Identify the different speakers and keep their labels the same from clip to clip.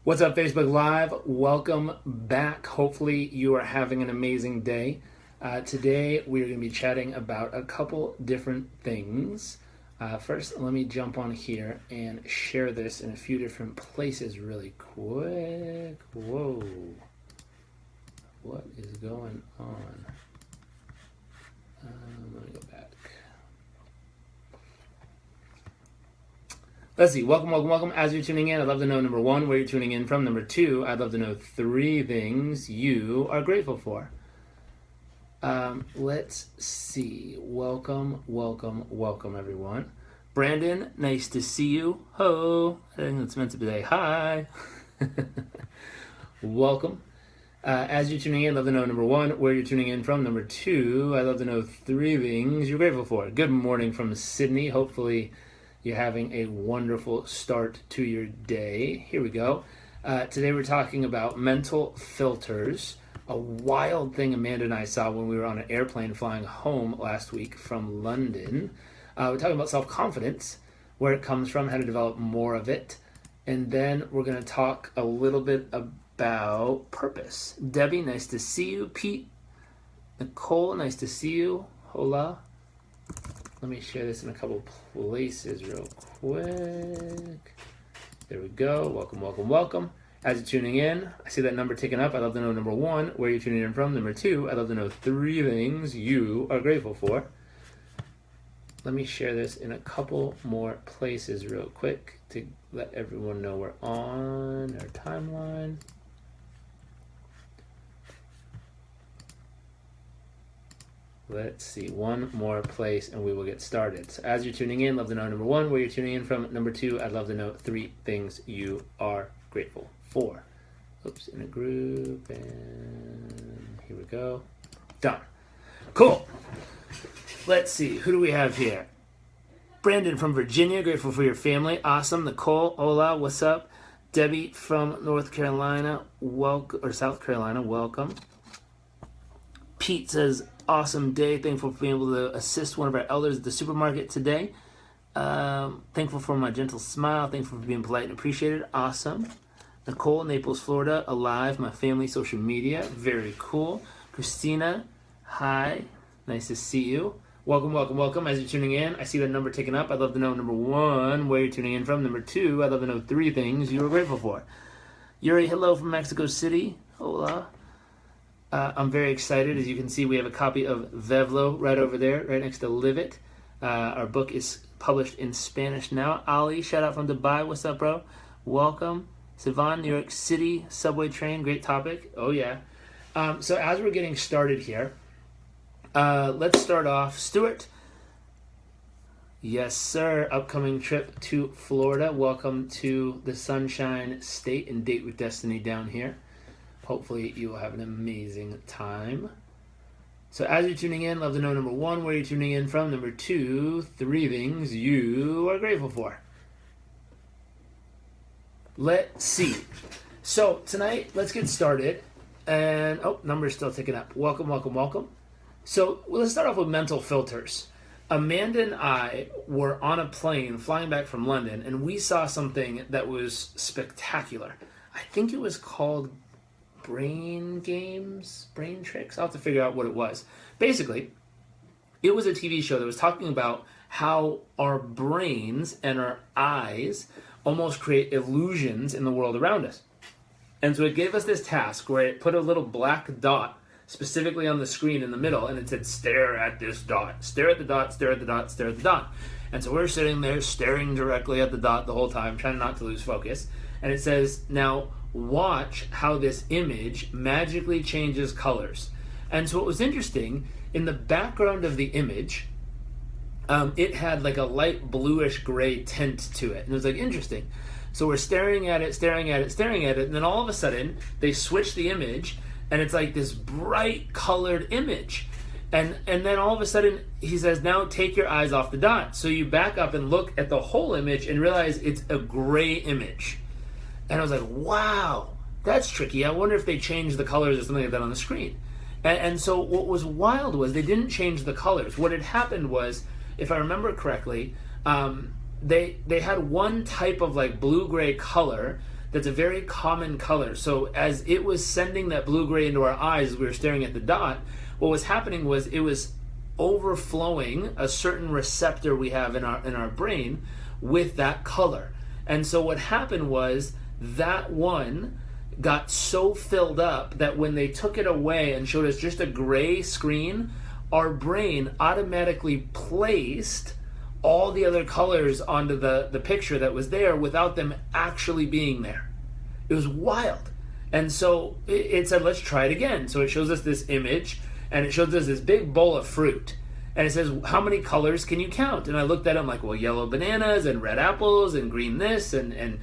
Speaker 1: What's up, Facebook Live? Welcome back. Hopefully you are having an amazing day. Today we're going to be chatting about a couple different things. First, let me jump on here and share this in a few different places really quick. Whoa. What is going on? Let me go back. Let's see. Welcome. As you're tuning in, I'd love to know, number one, where you're tuning in from. Number two, I'd love to know 3 things you are grateful for. Let's see. Welcome, everyone. Brandon, nice to see you. Ho. I think it's meant to be hi. Welcome. As you're tuning in, I'd love to know, number one, where you're tuning in from. Number two, I'd love to know 3 things you're grateful for. Good morning from Sydney. Hopefully you're having a wonderful start to your day. Here we go. Today we're talking about mental filters, a wild thing Amanda and I saw when we were on an airplane flying home last week from London. We're talking about self-confidence, where it comes from, how to develop more of it. And then we're going to talk a little bit about purpose. Debbie, nice to see you. Pete, Nicole, nice to see you. Hola. Let me share this in a couple places real quick. There we go. Welcome. As you're tuning in, I see that number ticking up. I'd love to know, number one, where you're tuning in from. Number two, I'd love to know 3 things you are grateful for. Let me share this in a couple more places real quick to let everyone know we're on our timeline. Let's see, one more place and we will get started. So as you're tuning in, love to know, number one, where you're tuning in from. Number two, I'd love to know 3 things you are grateful for. Oops, in a group, and here we go. Done. Cool. Let's see, who do we have here? Brandon from Virginia, grateful for your family. Awesome. Nicole, hola, what's up? Debbie from North Carolina, welcome, or South Carolina, welcome. Pete says, awesome day. Thankful for being able to assist one of our elders at the supermarket today. Thankful for my gentle smile. Thankful for being polite and appreciated. Awesome. Nicole, Naples, Florida, alive. My family, social media. Very cool. Christina, hi. Nice to see you. Welcome. As you're tuning in, I see that number ticking up. I'd love to know, number one, where you're tuning in from. Number two, I'd love to know 3 things you are grateful for. Yuri, hello from Mexico City. Hola. I'm very excited. As you can see, we have a copy of Vevlo right over there, right next to Live It. Our book is published in Spanish now. Ali, shout out from Dubai. What's up, bro? Welcome. Sivan, New York City, subway train. Great topic. Oh, yeah. So as we're getting started here, let's start off. Stuart. Yes, sir. Upcoming trip to Florida. Welcome to the Sunshine State and Date with Destiny down here. Hopefully you will have an amazing time. So as you're tuning in, love to know, number one, where you're tuning in from. Number two, 3 things you are grateful for. Let's see. So tonight, let's get started. And, number's still ticking up. Welcome. So let's start off with mental filters. Amanda and I were on a plane flying back from London, and we saw something that was spectacular. I think it was called brain tricks. I'll have to figure out what it was. Basically, it was a TV show that was talking about how our brains and our eyes almost create illusions in the world around us. And so it gave us this task where it put a little black dot specifically on the screen in the middle, and it said, stare at this dot. Stare at the dot, stare at the dot, stare at the dot. And so we're sitting there staring directly at the dot the whole time, trying not to lose focus. And it says, now watch how this image magically changes colors. And so what was interesting, in the background of the image, it had like a light bluish gray tint to it. And it was like, interesting. So we're staring at it, and then all of a sudden, they switch the image, and it's like this bright colored image. And then all of a sudden, he says, now take your eyes off the dot. So you back up and look at the whole image and realize it's a gray image. And I was like, wow, that's tricky. I wonder if they changed the colors or something like that on the screen. And so what was wild was they didn't change the colors. What had happened was, if I remember correctly, they had one type of like blue-gray color that's a very common color. So as it was sending that blue-gray into our eyes as we were staring at the dot, what was happening was it was overflowing a certain receptor we have in our brain with that color. And so what happened was that one got so filled up that when they took it away and showed us just a gray screen, our brain automatically placed all the other colors onto the picture that was there without them actually being there. It was wild. And so it said, let's try it again. So it shows us this image, and it shows us this big bowl of fruit. And it says, how many colors can you count? And I looked at it, I'm like, well, yellow bananas and red apples and green this and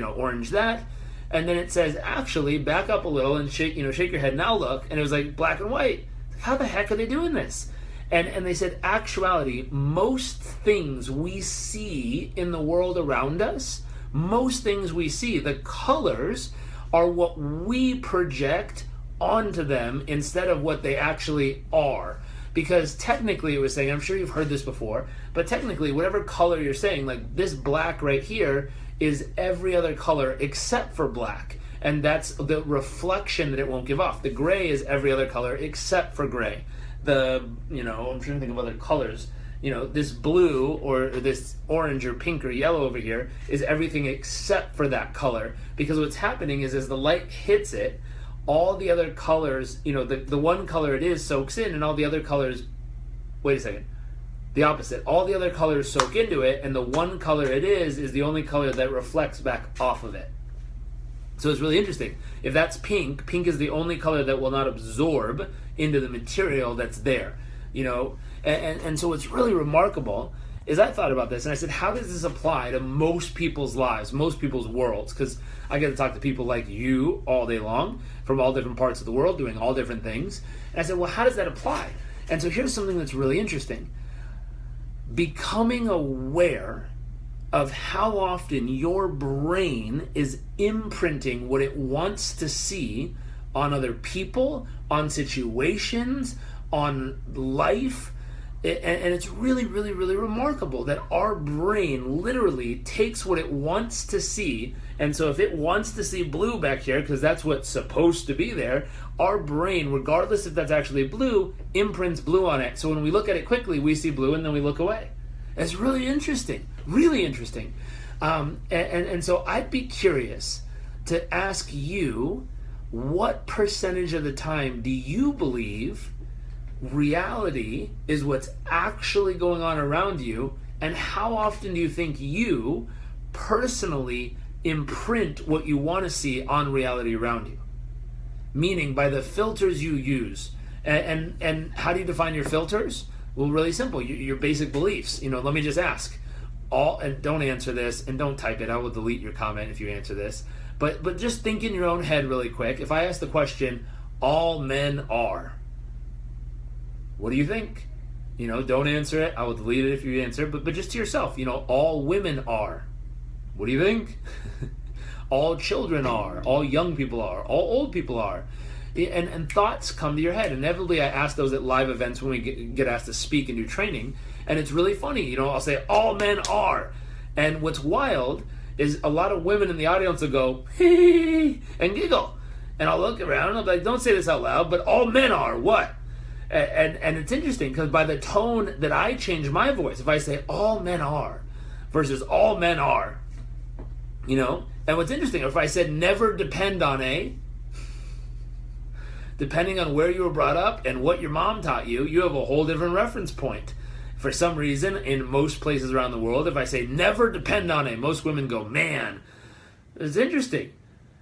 Speaker 1: orange that. And then it says, actually, back up a little and shake your head, now look. And it was like black and white. How the heck are they doing this? And they said, actuality, most things we see in the world around us, most things we see, the colors are what we project onto them instead of what they actually are. Because technically it was saying, I'm sure you've heard this before, but technically whatever color you're saying, like this black right here is every other color except for black. And that's the reflection that it won't give off. The gray is every other color except for gray. I'm trying to think of other colors. This blue or this orange or pink or yellow over here is everything except for that color. Because what's happening is as the light hits it, all the other colors, the one color it is soaks in, and all the other colors, wait a second, the opposite. All the other colors soak into it, and the one color it is the only color that reflects back off of it. So it's really interesting. If that's pink, pink is the only color that will not absorb into the material that's there, And so what's really remarkable is I thought about this, and I said, how does this apply to most people's lives, most people's worlds? Because I get to talk to people like you all day long from all different parts of the world doing all different things. And I said, well, how does that apply? And so here's something that's really interesting. Becoming aware of how often your brain is imprinting what it wants to see on other people, on situations, on life. And it's really, really, really remarkable that our brain literally takes what it wants to see. And so if it wants to see blue back here, because that's what's supposed to be there, our brain, regardless if that's actually blue, imprints blue on it. So when we look at it quickly, we see blue and then we look away. It's really interesting, really interesting. And so I'd be curious to ask you, what percentage of the time do you believe reality is what's actually going on around you, and how often do you think you personally imprint what you want to see on reality around you? Meaning by the filters you use. And how do you define your filters? Well, really simple. Your basic beliefs. Let me just ask. And don't answer this, and don't type it. I will delete your comment if you answer this. But just think in your own head really quick. If I ask the question, all men are, what do you think? Don't answer it. I will delete it if you answer. But just to yourself, all women are. What do you think? All children are. All young people are. All old people are. And thoughts come to your head. Inevitably, I ask those at live events when we get asked to speak and do training. And it's really funny. I'll say, all men are. And what's wild is a lot of women in the audience will go, hee, and giggle. And I'll look around and I'll be like, don't say this out loud, but all men are what? And it's interesting because by the tone that I change my voice, if I say all men are versus all men are, and what's interesting, if I said never depend on depending on where you were brought up and what your mom taught you, you have a whole different reference point. For some reason, in most places around the world, if I say never depend on most women go, man, it's interesting.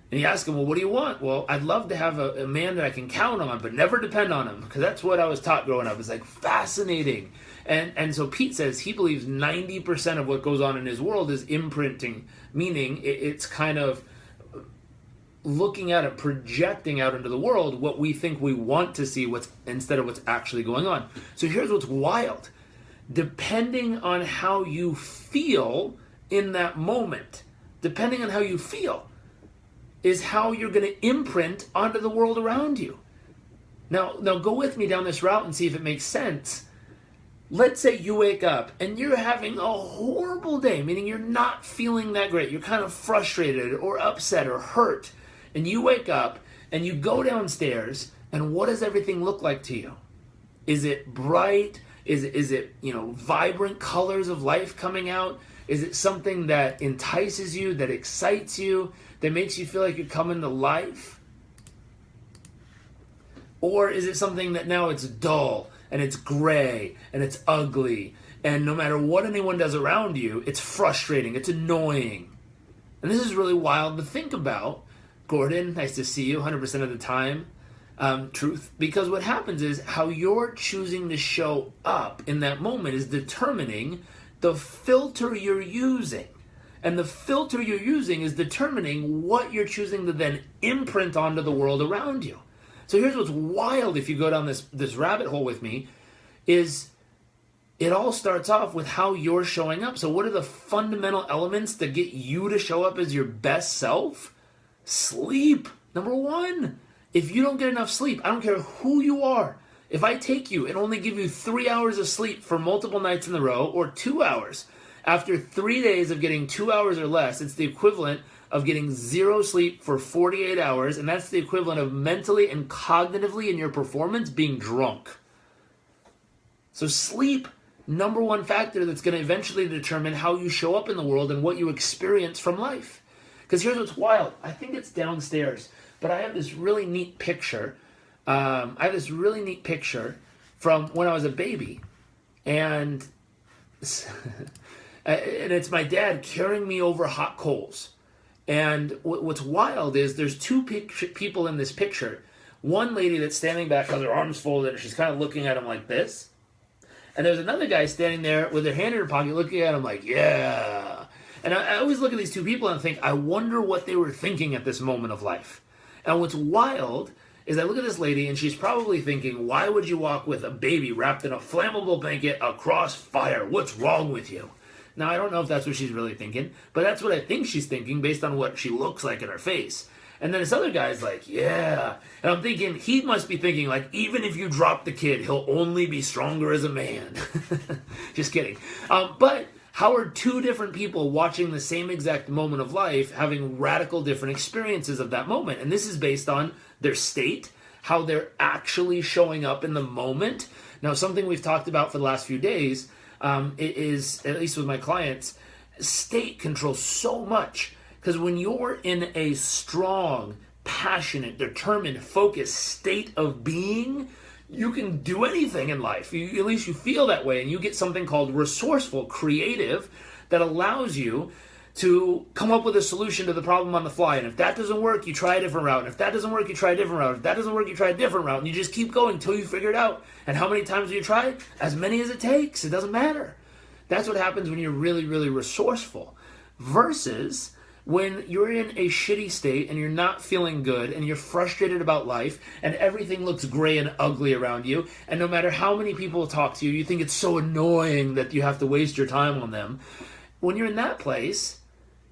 Speaker 1: And you ask them, well, what do you want? Well, I'd love to have a man that I can count on, but never depend on him, because that's what I was taught growing up. It's like fascinating. And so Pete says he believes 90% of what goes on in his world is imprinting, meaning it's kind of looking at it, projecting out into the world what we think we want to see instead of what's actually going on. So here's what's wild. Depending on how you feel in that moment, depending on how you feel, is how you're going to imprint onto the world around you. Now go with me down this route and see if it makes sense. let's say you wake up and you're having a horrible day, meaning you're not feeling that great. You're kind of frustrated or upset or hurt. And you wake up and you go downstairs, and what does everything look like to you? Is it bright? Is it vibrant colors of life coming out? Is it something that entices you, that excites you, that makes you feel like you're coming to life? Or is it something that now it's dull and it's gray and it's ugly, and no matter what anyone does around you, it's frustrating, it's annoying? And this is really wild to think about. Gordon, nice to see you 100% of the time. Truth. Because what happens is how you're choosing to show up in that moment is determining the filter you're using. And the filter you're using is determining what you're choosing to then imprint onto the world around you. So here's what's wild if you go down this rabbit hole with me, is it all starts off with how you're showing up. So what are the fundamental elements that get you to show up as your best self? Sleep, number one. If you don't get enough sleep, I don't care who you are. If I take you and only give you 3 hours of sleep for multiple nights in a row, or 2 hours, after 3 days of getting 2 hours or less, it's the equivalent of getting 0 sleep for 48 hours, and that's the equivalent of mentally and cognitively in your performance being drunk. So sleep, number one factor that's going to eventually determine how you show up in the world and what you experience from life. Because here's what's wild. I think it's downstairs, but I have this really neat picture. From when I was a baby, and it's my dad carrying me over hot coals. And what's wild is there's two people in this picture. One lady that's standing back has her arms folded and she's kind of looking at him like this. And there's another guy standing there with their hand in her pocket looking at him like, yeah. And I always look at these two people and think, I wonder what they were thinking at this moment of life. And what's wild is I look at this lady and she's probably thinking, why would you walk with a baby wrapped in a flammable blanket across fire? What's wrong with you? Now, I don't know if that's what she's really thinking, but that's what I think she's thinking based on what she looks like in her face. And then this other guy's like, yeah. And I'm thinking, he must be thinking, like, even if you drop the kid, he'll only be stronger as a man. Just kidding. But how are two different people watching the same exact moment of life having radical different experiences of that moment? And this is based on their state, how they're actually showing up in the moment. Now, something we've talked about for the last few days is, at least with my clients, state controls so much. Because when you're in a strong, passionate, determined, focused state of being, you can do anything in life. At least you feel that way, and you get something called resourceful, creative, that allows you to come up with a solution to the problem on the fly. And if that doesn't work, you try a different route. And if that doesn't work, you try a different route. If that doesn't work, you try a different route. And you just keep going until you figure it out. And how many times do you try? As many as it takes. It doesn't matter. That's what happens when you're really, really resourceful. Versus when you're in a shitty state and you're not feeling good and you're frustrated about life and everything looks gray and ugly around you, and no matter how many people talk to you, you think it's so annoying that you have to waste your time on them. When you're in that place,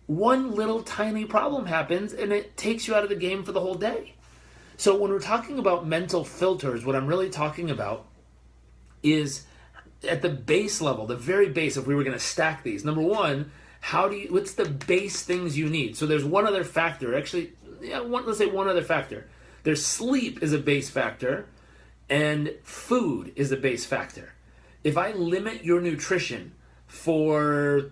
Speaker 1: one little tiny problem happens and it takes you out of the game for the whole day. So when we're talking about mental filters, what I'm really talking about is at the base level, the very base, if we were going to stack these. Number one, what's the base things you need? So there's one other factor. Actually, let's say one other factor. There's sleep is a base factor, and food is a base factor. If I limit your nutrition for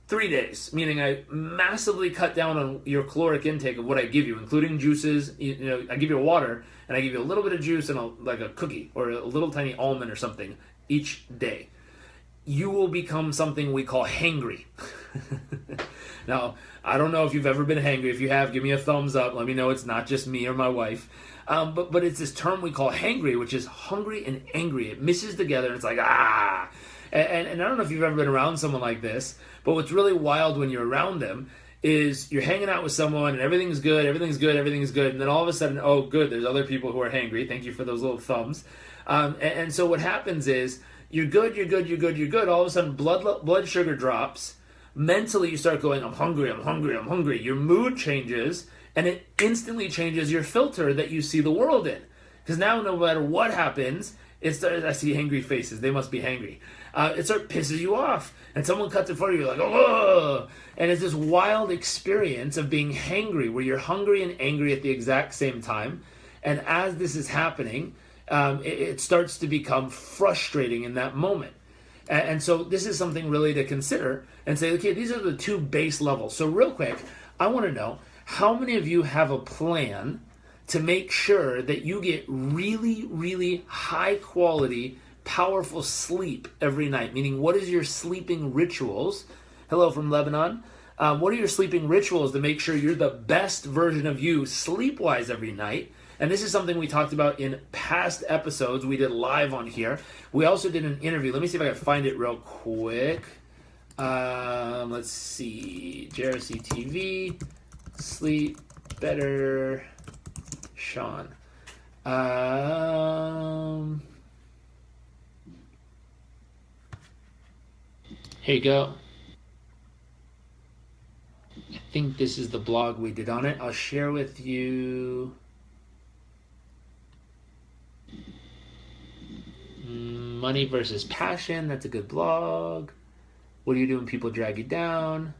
Speaker 1: 3 days, meaning I massively cut down on your caloric intake of what I give you, including juices, I give you water, and I give you a little bit of juice and like a cookie or a little tiny almond or something each day, you will become something we call hangry. Now, I don't know if you've ever been hangry. If you have, give me a thumbs up. Let me know it's not just me or my wife. But it's this term we call hangry, which is hungry and angry. It misses together, and it's like, ah. And I don't know if you've ever been around someone like this, but what's really wild when you're around them is you're hanging out with someone, and everything's good, and then all of a sudden, oh, good, there's other people who are hangry. Thank you for those little thumbs. And so what happens is, you're good. All of a sudden, blood sugar drops. Mentally, you start going, I'm hungry. Your mood changes, and it instantly changes your filter that you see the world in. Because now, no matter what happens, I see angry faces. They must be hangry. It starts pisses you off. And someone cuts in front of you, like, oh! And it's this wild experience of being hangry, where you're hungry and angry at the exact same time. And as this is happening, it starts to become frustrating in that moment. And so this is something really to consider and say, okay, these are the two base levels. So real quick, I want to know, how many of you have a plan to make sure that you get really, really high quality, powerful sleep every night? Meaning, what is your sleeping rituals? Hello from Lebanon. What are your sleeping rituals to make sure you're the best version of you sleep-wise every night? And this is something we talked about in past episodes. We did live on here. We also did an interview. Let me see if I can find it real quick. Let's see. JRC TV, Sleep Better, Sean. Here you go. I think this is the blog we did on it. I'll share with you. Money versus passion. That's a good blog. What do you do when people drag you down?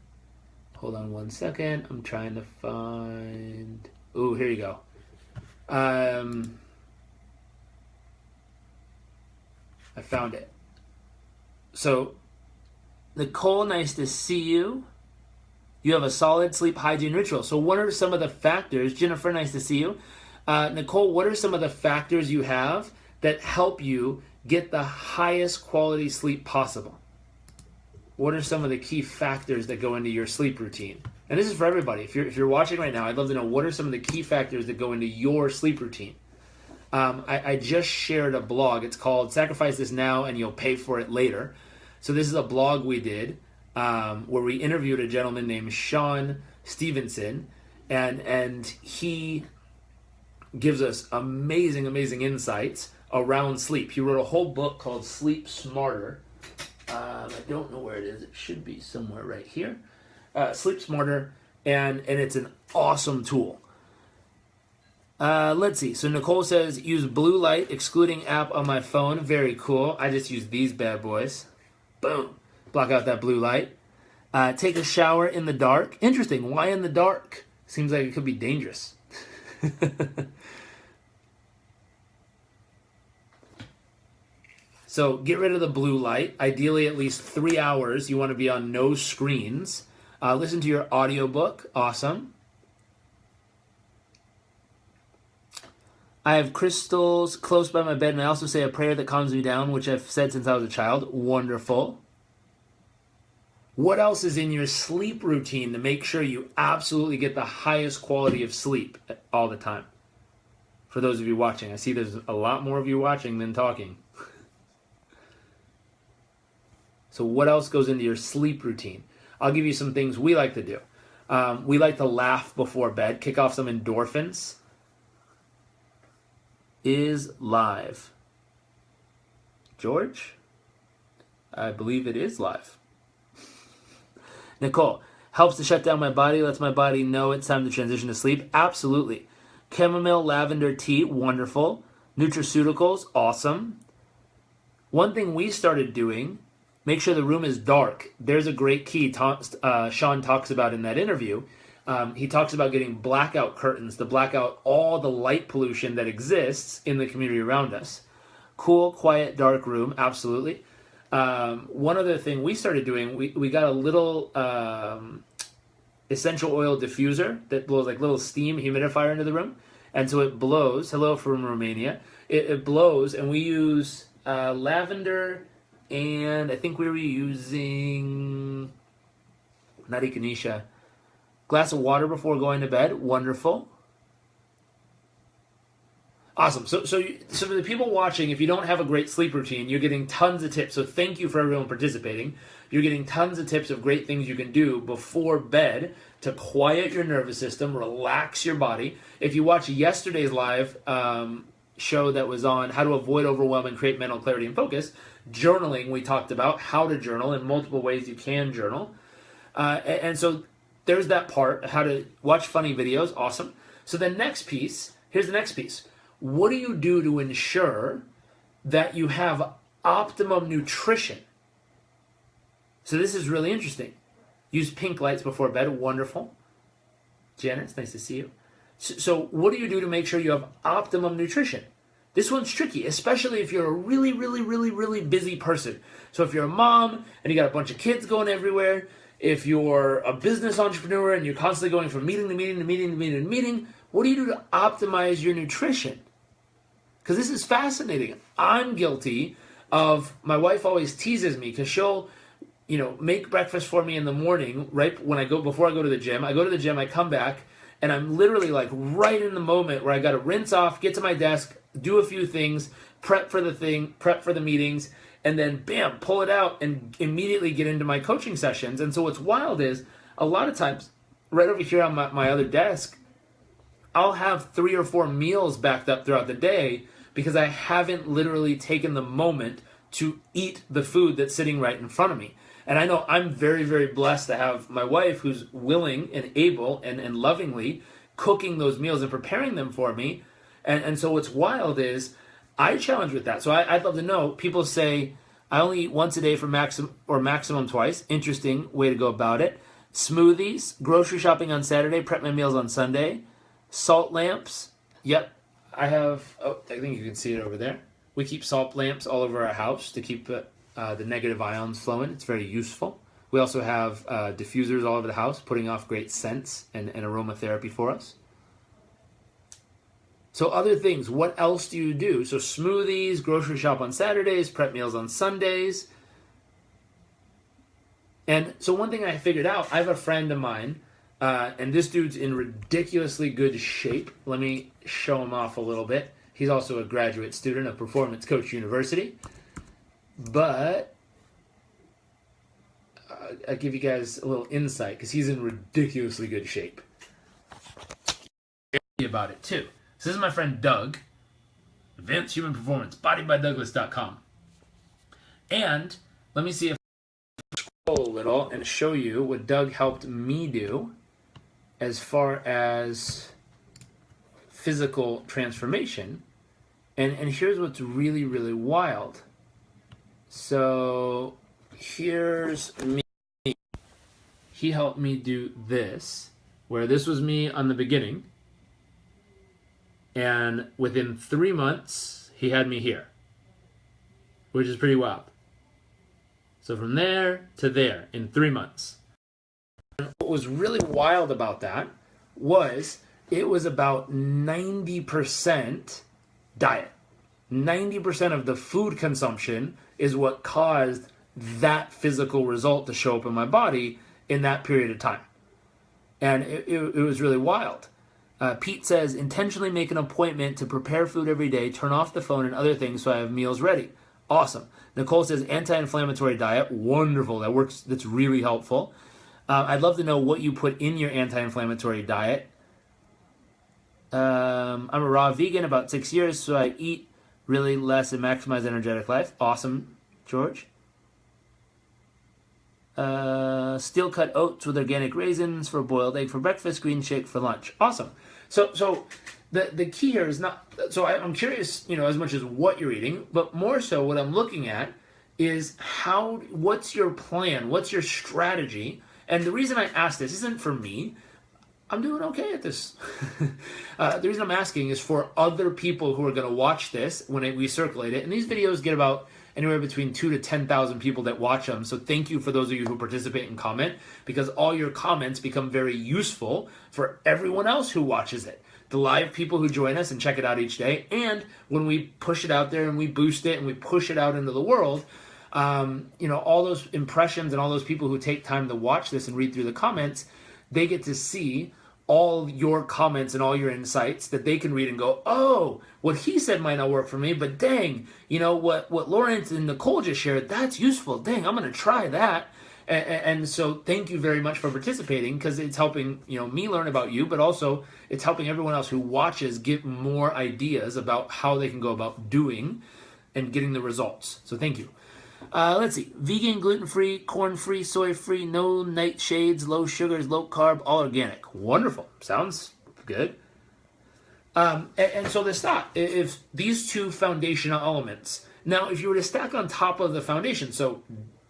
Speaker 1: Hold on one second. I'm trying to find. Oh, here you go. I found it. So, Nicole, nice to see you. You have a solid sleep hygiene ritual. So what are some of the factors? Jennifer, nice to see you. Nicole, what are some of the factors you have that help you get the highest quality sleep possible? What are some of the key factors that go into your sleep routine? And this is for everybody. If you're watching right now, I'd love to know, what are some of the key factors that go into your sleep routine? I just shared a blog. It's called Sacrifice This Now and You'll Pay for It Later. So this is a blog we did where we interviewed a gentleman named Sean Stevenson, and he gives us amazing insights around sleep. He wrote a whole book called Sleep Smarter. I don't know where it is. It should be somewhere right here. Sleep Smarter, and it's an awesome tool. Let's see. So Nicole says, use blue light, excluding app on my phone. Very cool. I just use these bad boys. Boom. Block out that blue light. Take a shower in the dark. Interesting. Why in the dark? Seems like it could be dangerous. So get rid of the blue light. Ideally at least 3 hours. You want to be on no screens. Listen to your audiobook. Awesome. I have crystals close by my bed, and I also say a prayer that calms me down, which I've said since I was a child. Wonderful. What else is in your sleep routine to make sure you absolutely get the highest quality of sleep all the time? For those of you watching, I see there's a lot more of you watching than talking. So what else goes into your sleep routine? I'll give you some things we like to do. We like to laugh before bed, kick off some endorphins. Is live. George? I believe it is live. Nicole, helps to shut down my body, lets my body know it's time to transition to sleep. Absolutely. Chamomile lavender tea, wonderful. Nutraceuticals, awesome. One thing we started doing, make sure the room is dark. There's a great key Sean talks about in that interview. He talks about getting blackout curtains to black out all the light pollution that exists in the community around us. Cool, quiet, dark room, absolutely. One other thing we started doing, we got a little essential oil diffuser that blows like little steam humidifier into the room. And so it blows. Hello from Romania. It blows, and we use lavender, and I think we were using, not echinacea, glass of water before going to bed. Wonderful. Awesome. So for the people watching, if you don't have a great sleep routine, you're getting tons of tips. So thank you for everyone participating. You're getting tons of tips of great things you can do before bed to quiet your nervous system, relax your body. If you watch yesterday's live show that was on how to avoid overwhelm and create mental clarity and focus, journaling, we talked about how to journal and multiple ways you can journal. And so there's that part, how to watch funny videos. Awesome. So the next piece, here's the next piece. What do you do to ensure that you have optimum nutrition. So this is really interesting. Use pink lights before bed. Wonderful. Janet, it's nice to see you. So what do you do to make sure you have optimum nutrition? This one's tricky, especially if you're a really, really, really, really busy person. So if you're a mom and you got a bunch of kids going everywhere, if you're a business entrepreneur and you're constantly going from meeting to meeting to meeting to meeting to meeting, what do you do to optimize your nutrition? Because this is fascinating. I'm guilty of, my wife always teases me because she'll, make breakfast for me in the morning, right before I go to the gym. I go to the gym, I come back, and I'm literally like right in the moment where I got to rinse off, get to my desk, do a few things, prep for the meetings, and then bam, pull it out and immediately get into my coaching sessions. And so what's wild is a lot of times right over here on my other desk, I'll have 3 or 4 meals backed up throughout the day because I haven't literally taken the moment to eat the food that's sitting right in front of me. And I know I'm very, very blessed to have my wife who's willing and able and lovingly cooking those meals and preparing them for me. And so what's wild is I challenge with that. So I'd love to know, people say, I only eat once a day for maximum twice. Interesting way to go about it. Smoothies, grocery shopping on Saturday, prep my meals on Sunday. Salt lamps. Yep, I think you can see it over there. We keep salt lamps all over our house to keep the negative ions flowing. It's very useful. We also have diffusers all over the house, putting off great scents and aromatherapy for us. So other things, what else do you do? So smoothies, grocery shop on Saturdays, prep meals on Sundays. And so one thing I figured out, I have a friend of mine, and this dude's in ridiculously good shape. Let me show him off a little bit. He's also a graduate student of Performance Coach University. But I'll give you guys a little insight because he's in ridiculously good shape. About it too. So this is my friend Doug, Advanced Human Performance, bodybydouglas.com. And let me see if I can scroll a little and show you what Doug helped me do as far as physical transformation. And here's what's really, really wild. So here's me. He helped me do this, where this was me on the beginning. And within 3 months, he had me here, which is pretty wild. So from there to there in 3 months. And what was really wild about that was it was about 90% diet. 90% of the food consumption is what caused that physical result to show up in my body in that period of time. And it was really wild. Pete says, intentionally make an appointment to prepare food every day, turn off the phone and other things so I have meals ready. Awesome. Nicole says, anti-inflammatory diet. Wonderful. That works. That's really helpful. I'd love to know what you put in your anti-inflammatory diet. I'm a raw vegan about 6 years, so I eat really less and maximize energetic life. Awesome, George. Steel cut oats with organic raisins for a boiled egg for breakfast, green shake for lunch. Awesome. So the key here is not, so I'm curious, as much as what you're eating, but more so what I'm looking at is what's your plan? What's your strategy? And the reason I ask this isn't for me. I'm doing okay at this. The reason I'm asking is for other people who are going to watch this when we circulate it. And these videos get about anywhere between 2,000 to 10,000 people that watch them. So thank you for those of you who participate and comment, because all your comments become very useful for everyone else who watches it. The live people who join us and check it out each day. And when we push it out there and we boost it and we push it out into the world, all those impressions and all those people who take time to watch this and read through the comments, they get to see all your comments and all your insights that they can read and go, oh, what he said might not work for me, but dang, what Lawrence and Nicole just shared, that's useful. Dang, I'm going to try that. And so thank you very much for participating, because it's helping me learn about you, but also it's helping everyone else who watches get more ideas about how they can go about doing and getting the results. So thank you. Let's see. Vegan, gluten-free, corn-free, soy-free, no nightshades, low sugars, low carb, all organic. Wonderful. Sounds good. And so this thought, if these two foundational elements, Now, if you were to stack on top of the foundation, so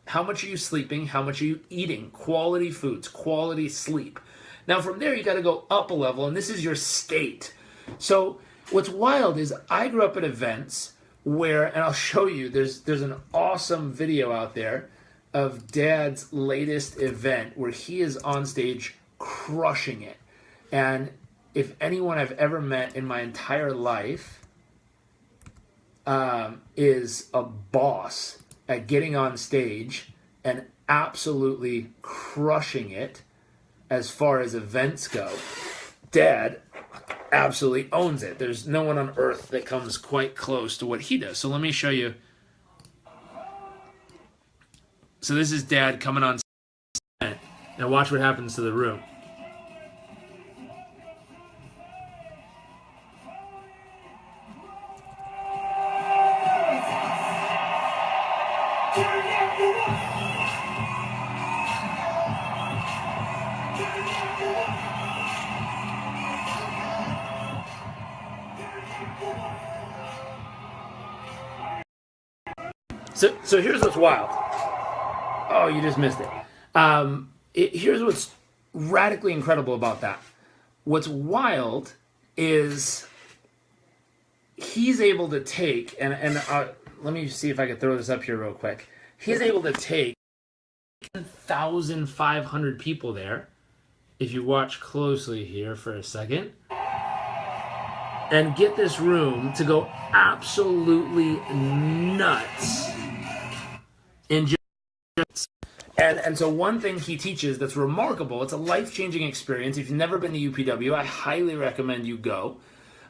Speaker 1: how much are you sleeping? How much are you eating? Quality foods, quality sleep. Now, from there, you got to go up a level, and this is your state. So what's wild is I grew up at events where, and I'll show you, there's an awesome video out there of Dad's latest event where he is on stage crushing it. And if anyone I've ever met in my entire life is a boss at getting on stage and absolutely crushing it as far as events go, Dad absolutely owns it. There's no one on earth that comes quite close to what he does. So let me show you. So this is Dad coming on stage. Now watch what happens to the room. So here's what's wild. Oh, you just missed it. Here's what's radically incredible about that. What's wild is he's able to take, and let me see if I can throw this up here real quick. He's able to take 1,500 people there, if you watch closely here for a second, and get this room to go absolutely nuts. And so one thing he teaches that's remarkable, it's a life-changing experience. If you've never been to UPW, I highly recommend you go.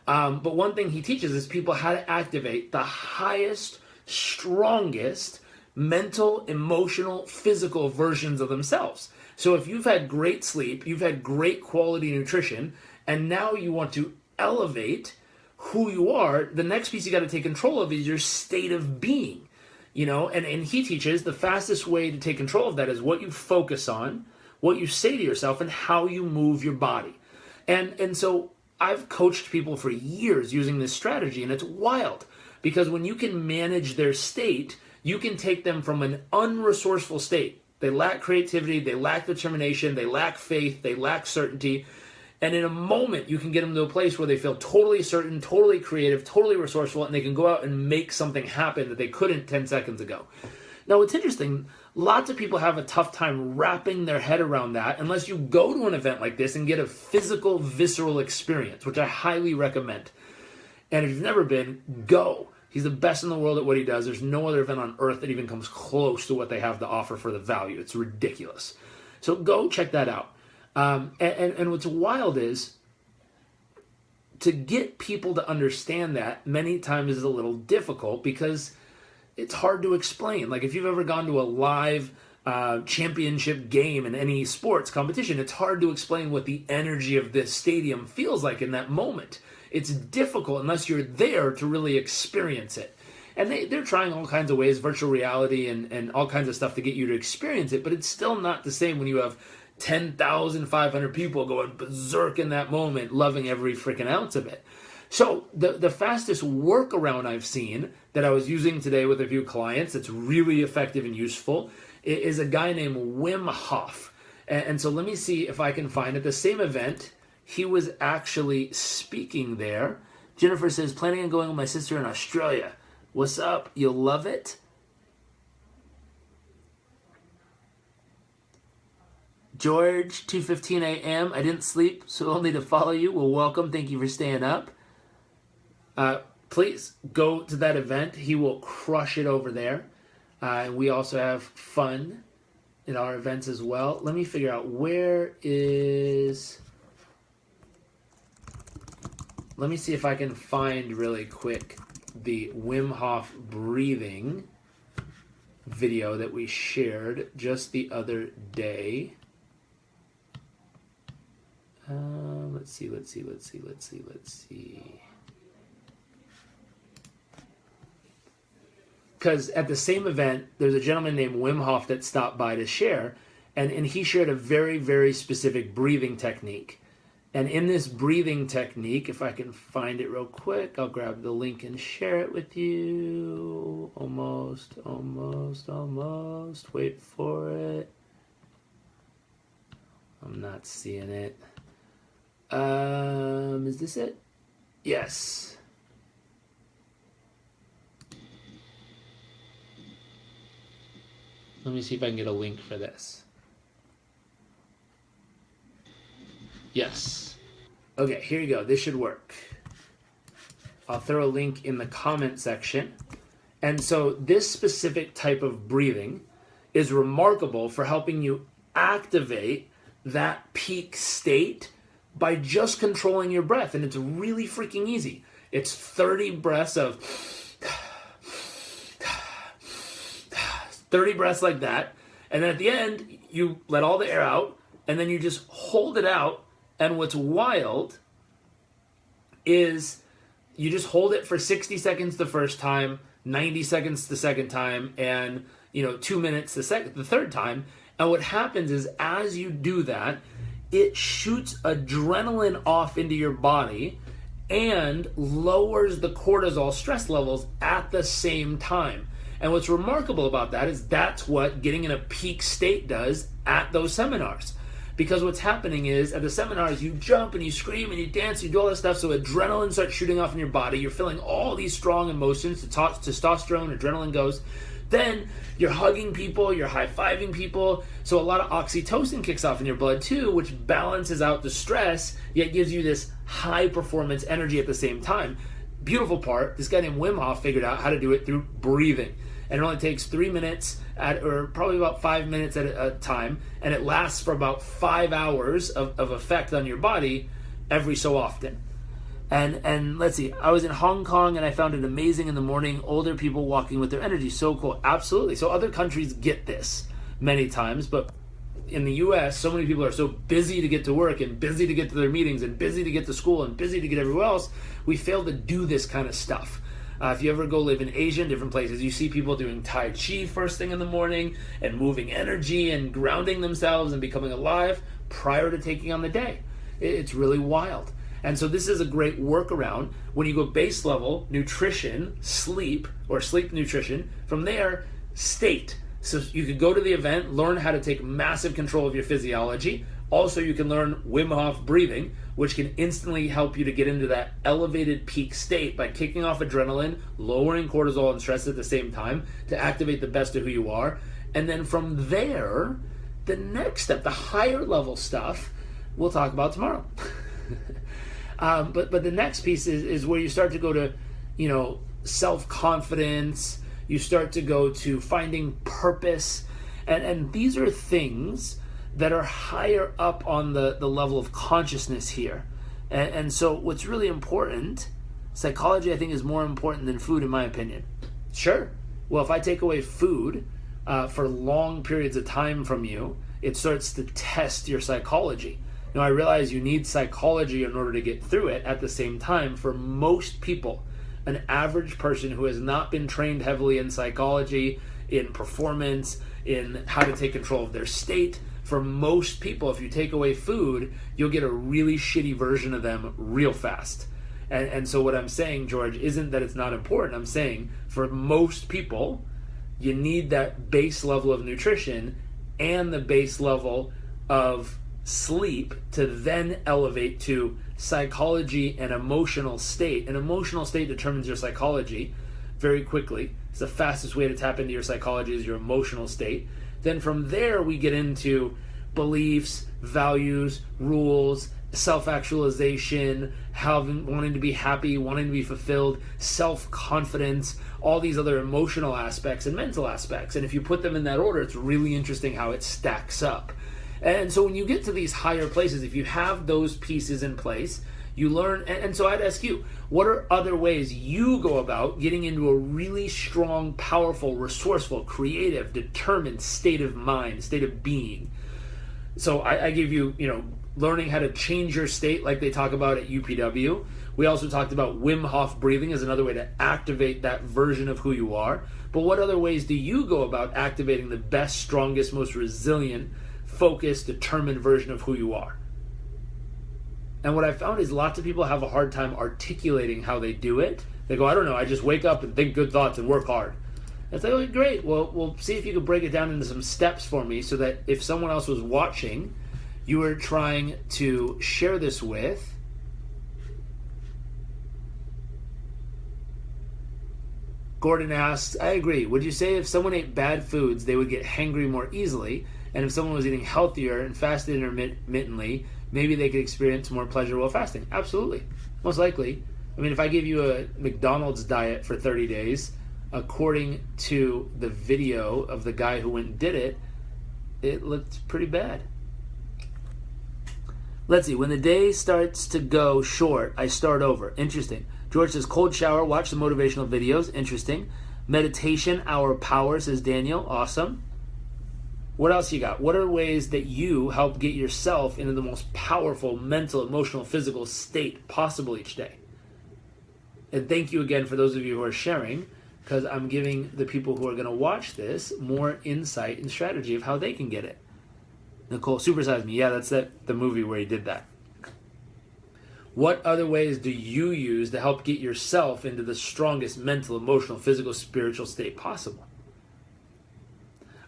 Speaker 1: But one thing he teaches is people how to activate the highest, strongest mental, emotional, physical versions of themselves. So if you've had great sleep, you've had great quality nutrition, and now you want to elevate who you are, the next piece you got to take control of is your state of being. You know, and he teaches the fastest way to take control of that is what you focus on, what you say to yourself, and how you move your body. And so I've coached people for years using this strategy, and it's wild because when you can manage their state, you can take them from an unresourceful state. They lack creativity, they lack determination, they lack faith, they lack certainty. And in a moment, you can get them to a place where they feel totally certain, totally creative, totally resourceful, and they can go out and make something happen that they couldn't 10 seconds ago. Now, what's interesting, lots of people have a tough time wrapping their head around that unless you go to an event like this and get a physical, visceral experience, which I highly recommend. And if you've never been, go. He's the best in the world at what he does. There's no other event on earth that even comes close to what they have to offer for the value. It's ridiculous. So go check that out. And what's wild is to get people to understand that many times is a little difficult because it's hard to explain. Like if you've ever gone to a live championship game in any sports competition, it's hard to explain what the energy of this stadium feels like in that moment. It's difficult unless you're there to really experience it. And they're trying all kinds of ways, virtual reality and all kinds of stuff to get you to experience it, but it's still not the same when you have 10,500 people going berserk in that moment, loving every freaking ounce of it. So the fastest workaround I've seen that I was using today with a few clients that's really effective and useful is a guy named Wim Hof. And so let me see if I can find at the same event, he was actually speaking there. Jennifer says, planning on going with my sister in Australia. What's up? You'll love it. George, 2:15 a.m. I didn't sleep, so only to follow you. Well, welcome. Thank you for staying up. Please go to that event. He will crush it over there. And we also have fun in our events as well. Let me figure out where is... Let me see if I can find really quick the Wim Hof breathing video that we shared just the other day. Let's see. Because at the same event, there's a gentleman named Wim Hof that stopped by to share, and he shared a very, very specific breathing technique. And in this breathing technique, if I can find it real quick, I'll grab the link and share it with you. Almost. Wait for it. I'm not seeing it. Is this it? Yes. Let me see if I can get a link for this. Yes. Okay, here you go. This should work. I'll throw a link in the comment section. And so this specific type of breathing is remarkable for helping you activate that peak state by just controlling your breath. And it's really freaking easy. It's 30 breaths of 30 breaths like that. And then at the end, you let all the air out, and then you just hold it out. And what's wild is you just hold it for 60 seconds the first time, 90 seconds the second time, and 2 minutes the third time. And what happens is as you do that, it shoots adrenaline off into your body and lowers the cortisol stress levels at the same time. And what's remarkable about that is that's what getting in a peak state does at those seminars. Because what's happening is at the seminars, you jump and you scream and you dance, you do all this stuff, so adrenaline starts shooting off in your body. You're feeling all these strong emotions, testosterone, adrenaline goes. Then you're hugging people, you're high-fiving people, so a lot of oxytocin kicks off in your blood too, which balances out the stress, yet gives you this high-performance energy at the same time. Beautiful part, this guy named Wim Hof figured out how to do it through breathing. And it only takes 3 minutes or probably about 5 minutes at a time, and it lasts for about 5 hours of effect on your body every so often. And let's see, I was in Hong Kong and I found it amazing in the morning, older people walking with their energy. So cool. Absolutely. So other countries get this many times, but in the US, so many people are so busy to get to work and busy to get to their meetings and busy to get to school and busy to get everywhere else, we fail to do this kind of stuff. If you ever go live in Asia and different places, you see people doing Tai Chi first thing in the morning and moving energy and grounding themselves and becoming alive prior to taking on the day. It's really wild. And so this is a great workaround. When you go base level, nutrition, sleep, or sleep nutrition, from there, state. So you could go to the event, learn how to take massive control of your physiology. Also, you can learn Wim Hof breathing, which can instantly help you to get into that elevated peak state by kicking off adrenaline, lowering cortisol and stress at the same time to activate the best of who you are. And then from there, the next step, the higher level stuff, we'll talk about tomorrow. But the next piece is where you start to go to, self-confidence. You start to go to finding purpose. And these are things that are higher up on the level of consciousness here. And so what's really important, psychology I think is more important than food in my opinion. Sure. Well, if I take away food for long periods of time from you, it starts to test your psychology. Now I realize you need psychology in order to get through it. At the same time, for most people, an average person who has not been trained heavily in psychology, in performance, in how to take control of their state, for most people, if you take away food, you'll get a really shitty version of them real fast. And so what I'm saying, George, isn't that it's not important. I'm saying for most people, you need that base level of nutrition and the base level of sleep to then elevate to psychology and emotional state. An emotional state determines your psychology very quickly. It's the fastest way to tap into your psychology is your emotional state. Then from there we get into beliefs, values, rules, self-actualization, wanting to be happy, wanting to be fulfilled, self-confidence, all these other emotional aspects and mental aspects. And if you put them in that order, it's really interesting how it stacks up. And so when you get to these higher places, if you have those pieces in place, you learn. And so I'd ask you, what are other ways you go about getting into a really strong, powerful, resourceful, creative, determined state of mind, state of being? So I give you, learning how to change your state like they talk about at UPW. We also talked about Wim Hof breathing as another way to activate that version of who you are. But what other ways do you go about activating the best, strongest, most resilient, focused, determined version of who you are? And what I found is lots of people have a hard time articulating how they do it. They go, I don't know, I just wake up and think good thoughts and work hard. It's like, okay, great. Well, we'll see if you could break it down into some steps for me so that if someone else was watching, you were trying to share this with. Gordon asks, I agree. Would you say if someone ate bad foods, they would get hangry more easily? And if someone was eating healthier and fasted intermittently, maybe they could experience more pleasure while fasting? Absolutely. Most likely. I mean, if I give you a McDonald's diet for 30 days, according to the video of the guy who went and did it, it looked pretty bad. Let's see. When the day starts to go short, I start over. Interesting. George says, cold shower, watch the motivational videos. Interesting. Meditation, our power, says Daniel. Awesome. What else you got? What are ways that you help get yourself into the most powerful mental, emotional, physical state possible each day? And thank you again for those of you who are sharing, because I'm giving the people who are going to watch this more insight and strategy of how they can get it. Nicole, Supersize Me. Yeah, that's the movie where he did that. What other ways do you use to help get yourself into the strongest mental, emotional, physical, spiritual state possible?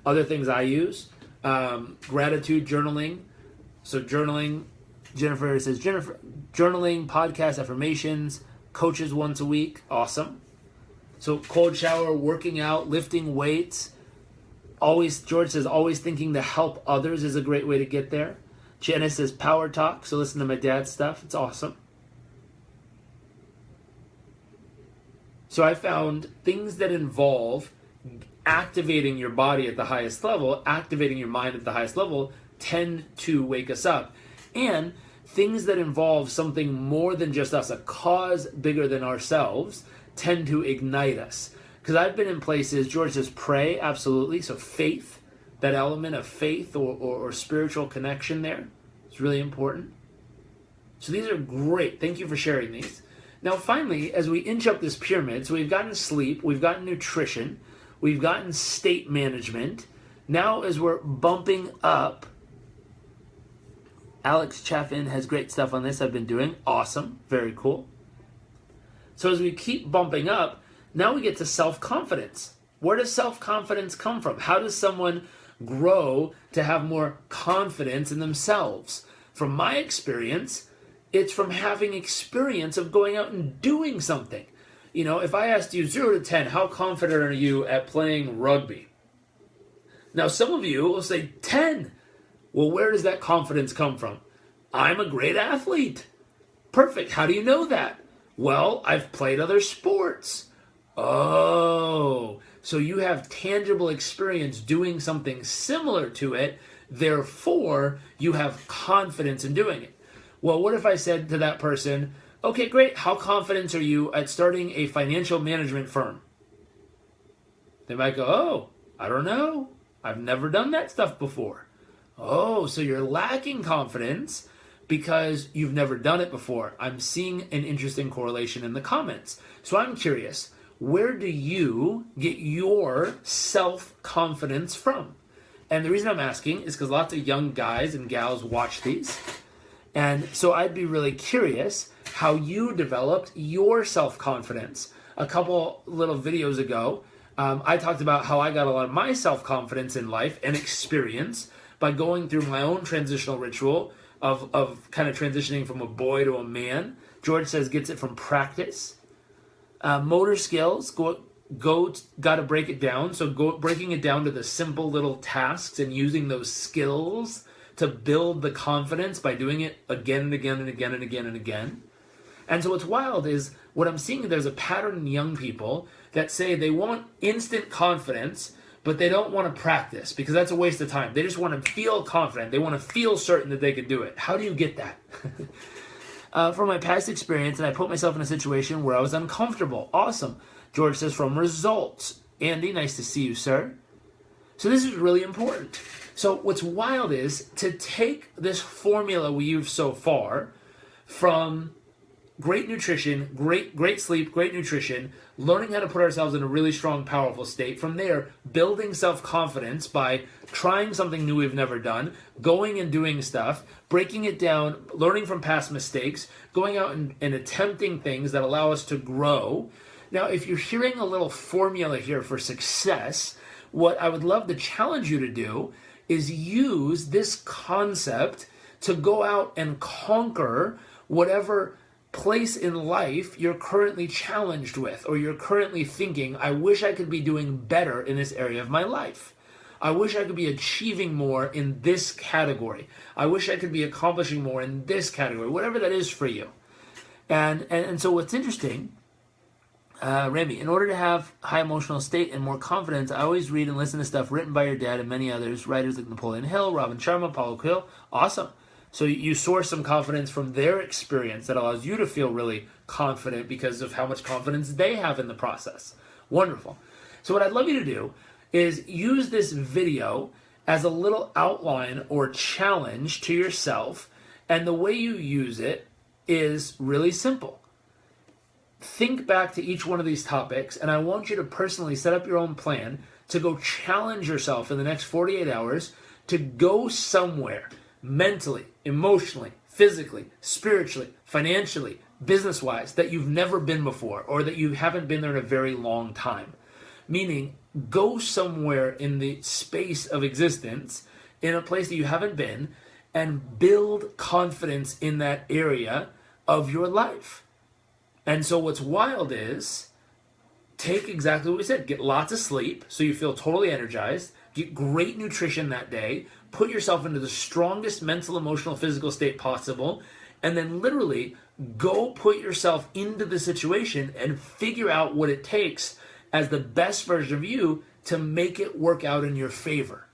Speaker 1: Other things I use, gratitude journaling. So journaling, Jennifer says, journaling, podcast affirmations, coaches once a week. Awesome. So cold shower, working out, lifting weights. Always, George says, always thinking to help others is a great way to get there. Janice says, power talk. So listen to my dad's stuff. It's awesome. So I found things that involve activating your body at the highest level, activating your mind at the highest level, tend to wake us up. And things that involve something more than just us, a cause bigger than ourselves, tend to ignite us. Because I've been in places, George says, pray, absolutely. So faith, that element of faith or spiritual connection there, it's really important. So these are great. Thank you for sharing these. Now finally, as we inch up this pyramid, so we've gotten sleep, we've gotten nutrition, we've gotten state management. Now as we're bumping up, Alex Chaffin has great stuff on this I've been doing. Awesome. Very cool. So as we keep bumping up, now we get to self-confidence. Where does self-confidence come from? How does someone grow to have more confidence in themselves? From my experience, it's from having experience of going out and doing something. You know, if I asked you 0 to 10, how confident are you at playing rugby? Now, some of you will say 10. Well, where does that confidence come from? I'm a great athlete. Perfect. How do you know that? Well, I've played other sports. Oh, so you have tangible experience doing something similar to it. Therefore, you have confidence in doing it. Well, what if I said to that person, okay, great. How confident are you at starting a financial management firm? They might go, oh, I don't know. I've never done that stuff before. Oh, so you're lacking confidence because you've never done it before. I'm seeing an interesting correlation in the comments. So I'm curious, where do you get your self-confidence from? And the reason I'm asking is because lots of young guys and gals watch these. And so I'd be really curious how you developed your self-confidence. A couple little videos ago, I talked about how I got a lot of my self-confidence in life and experience by going through my own transitional ritual of kind of transitioning from a boy to a man. George says gets it from practice. Motor skills, got to break it down. So breaking it down to the simple little tasks and using those skills to build the confidence by doing it again and again and again and again and again. And so what's wild is what I'm seeing, there's a pattern in young people that say they want instant confidence, but they don't want to practice because that's a waste of time. They just want to feel confident. They want to feel certain that they can do it. How do you get that? From my past experience, and I put myself in a situation where I was uncomfortable. Awesome. George says from results. Andy, nice to see you, sir. So this is really important. So what's wild is to take this formula we used so far from great nutrition, great sleep, great nutrition, learning how to put ourselves in a really strong, powerful state. From there, building self-confidence by trying something new we've never done, going and doing stuff, breaking it down, learning from past mistakes, going out and attempting things that allow us to grow. Now, if you're hearing a little formula here for success, what I would love to challenge you to do is use this concept to go out and conquer whatever place in life you're currently challenged with, or you're currently thinking, I wish I could be doing better in this area of my life. I wish I could be achieving more in this category. I wish I could be accomplishing more in this category, whatever that is for you. And so what's interesting, Remy, in order to have high emotional state and more confidence, I always read and listen to stuff written by your dad and many others, writers like Napoleon Hill, Robin Sharma, Paulo Coelho. Awesome. So you source some confidence from their experience that allows you to feel really confident because of how much confidence they have in the process. Wonderful. So what I'd love you to do is use this video as a little outline or challenge to yourself. And the way you use it is really simple. Think back to each one of these topics, and I want you to personally set up your own plan to go challenge yourself in the next 48 hours to go somewhere mentally, emotionally, physically, spiritually, financially, business-wise, that you've never been before, or that you haven't been there in a very long time. Meaning, go somewhere in the space of existence, in a place that you haven't been, and build confidence in that area of your life. And so what's wild is, take exactly what we said. Get lots of sleep so you feel totally energized. Get great nutrition that day. Put yourself into the strongest mental, emotional, physical state possible. And then literally go put yourself into the situation and figure out what it takes as the best version of you to make it work out in your favor.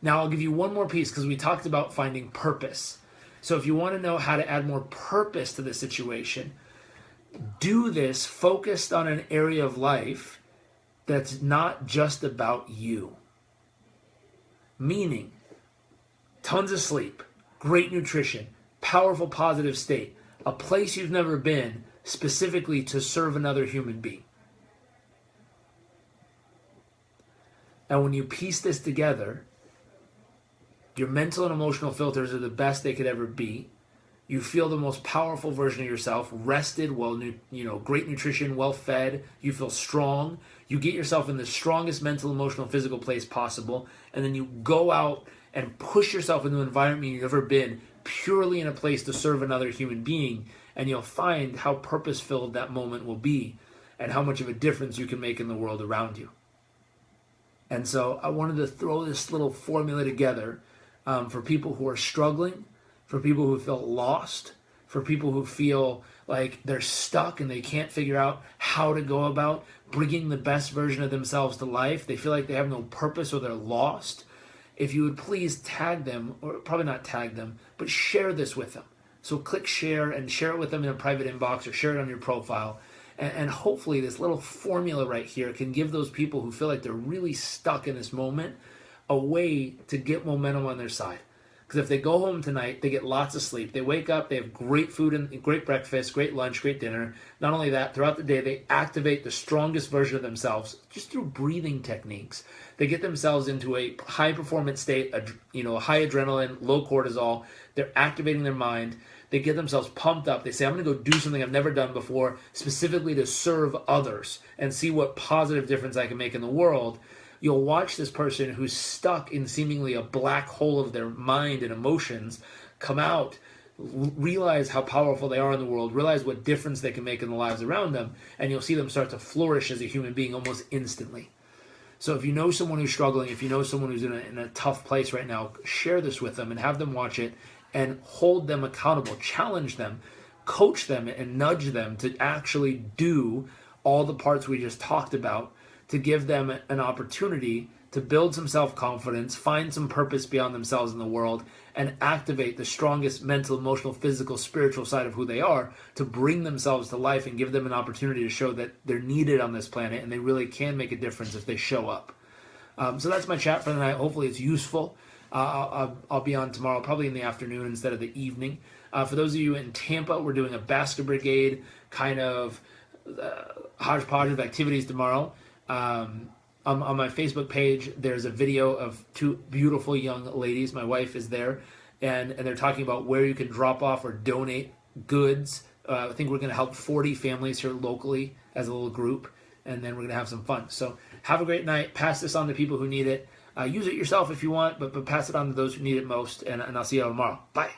Speaker 1: Now I'll give you one more piece because we talked about finding purpose. So if you want to know how to add more purpose to the situation, do this focused on an area of life that's not just about you. Meaning, tons of sleep, great nutrition, powerful positive state, a place you've never been specifically to serve another human being. And when you piece this together, your mental and emotional filters are the best they could ever be. You feel the most powerful version of yourself, rested, great nutrition, well fed. You feel strong. You get yourself in the strongest mental, emotional, physical place possible. And then you go out and push yourself into an environment you've never been, purely in a place to serve another human being. And you'll find how purpose-filled that moment will be and how much of a difference you can make in the world around you. And so I wanted to throw this little formula together for people who are struggling, for people who feel lost, for people who feel like they're stuck and they can't figure out how to go about bringing the best version of themselves to life. They feel like they have no purpose or they're lost. If you would please tag them, or probably not tag them, but share this with them. So click share and share it with them in a private inbox or share it on your profile. And hopefully this little formula right here can give those people who feel like they're really stuck in this moment a way to get momentum on their side. Because if they go home tonight, they get lots of sleep. They wake up, they have great food and great breakfast, great lunch, great dinner. Not only that, throughout the day, they activate the strongest version of themselves just through breathing techniques. They get themselves into a high performance state, high adrenaline, low cortisol. They're activating their mind. They get themselves pumped up. They say, I'm going to go do something I've never done before, specifically to serve others and see what positive difference I can make in the world. You'll watch this person who's stuck in seemingly a black hole of their mind and emotions come out, realize how powerful they are in the world, realize what difference they can make in the lives around them, and you'll see them start to flourish as a human being almost instantly. So if you know someone who's struggling, if you know someone who's in a tough place right now, share this with them and have them watch it and hold them accountable, challenge them, coach them, and nudge them to actually do all the parts we just talked about, to give them an opportunity to build some self-confidence, find some purpose beyond themselves in the world, and activate the strongest mental, emotional, physical, spiritual side of who they are to bring themselves to life and give them an opportunity to show that they're needed on this planet and they really can make a difference if they show up. So that's my chat for the night. Hopefully it's useful. I'll be on tomorrow, probably in the afternoon instead of the evening. For those of you in Tampa, we're doing a basket brigade kind of hodgepodge of activities tomorrow. On my Facebook page, there's a video of two beautiful young ladies. My wife is there, and they're talking about where you can drop off or donate goods. I think we're going to help 40 families here locally as a little group, and then we're going to have some fun. So have a great night. Pass this on to people who need it. Use it yourself if you want, but pass it on to those who need it most, and I'll see you all tomorrow. Bye.